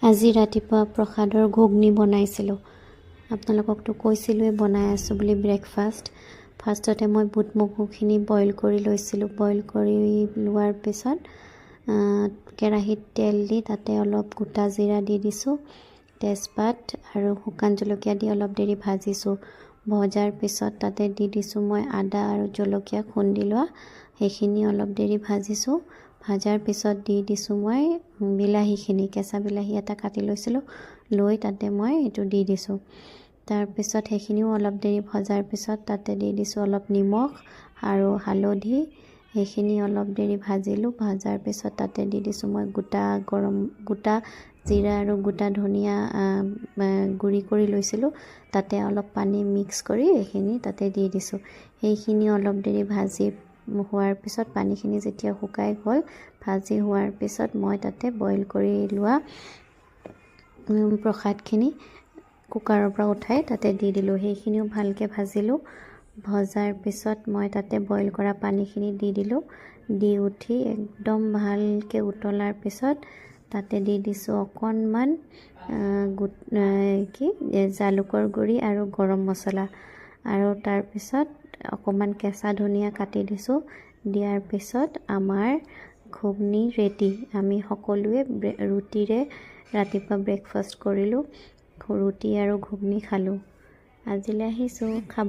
আজি ৰাতিপুৱা প্ৰসাদৰ ঘুগনি বনাইছিলোঁ। আপোনালোককতো কৈছিলোঁৱে বনাই আছোঁ বুলি ব্ৰেকফাষ্ট। ফাৰ্ষ্টতে মই বুট মগুখিনি বইল কৰি লৈছিলোঁ। বইল কৰি লোৱাৰ পিছত কেৰাহীত তেল দি তাতে অলপ গোটা জিৰা দি দিছোঁ, তেজপাত আৰু শুকান জলকীয়া দি অলপ দেৰি ভাজিছোঁ। ভজাৰ পিছত তাতে দি দিছোঁ মই আদা আৰু জলকীয়া খুন্দি লোৱা, সেইখিনি অলপ দেৰি ভাজিছোঁ। ভাজাৰ পিছত দি দিছোঁ মই বিলাহীখিনি, কেঁচা বিলাহী এটা কাটি লৈছিলোঁ, লৈ তাতে মই এইটো দি দিছোঁ। তাৰপিছত সেইখিনিও অলপ দেৰি ভজাৰ পিছত তাতে দি দিছোঁ অলপ নিমখ আৰু হালধি, সেইখিনি অলপ দেৰি ভাজিলোঁ। ভাজাৰ পিছত তাতে দি দিছোঁ মই গোটা জিৰা আৰু গোটা ধনিয়া গুড়ি কৰি লৈছিলোঁ, তাতে অলপ পানী মিক্স কৰি এইখিনি তাতে দি দিছোঁ। সেইখিনি অলপ দেৰি ভাজি হোৱাৰ পিছত পানীখিনি যেতিয়া শুকাই গ'ল, ভাজি হোৱাৰ পিছত মই তাতে বইল কৰি লোৱা প্ৰসাদখিনি কুকাৰৰ পৰা উঠাই তাতে দি দিলোঁ। সেইখিনিও ভালকৈ ভাজিলোঁ। ভজাৰ পিছত মই তাতে বইল কৰা পানীখিনি দি দিলোঁ। দি উঠি একদম ভালকৈ উতলাৰ পিছত তাতে দি দিছোঁ অকণমান জালুকৰ গুড়ি আৰু গৰম মছলা, আৰু তাৰপিছত অকণমান কেঁচা ধনিয়া কাটি দিছোঁ। দিয়াৰ পিছত আমাৰ ঘুগনি ৰেডি। আমি সকলোৱে ৰুটিৰে ৰাতিপুৱা ব্ৰেকফাষ্ট কৰিলোঁ। ৰুটি আৰু ঘুগনি খালোঁ। আজিলৈ আহিছোঁ, খাব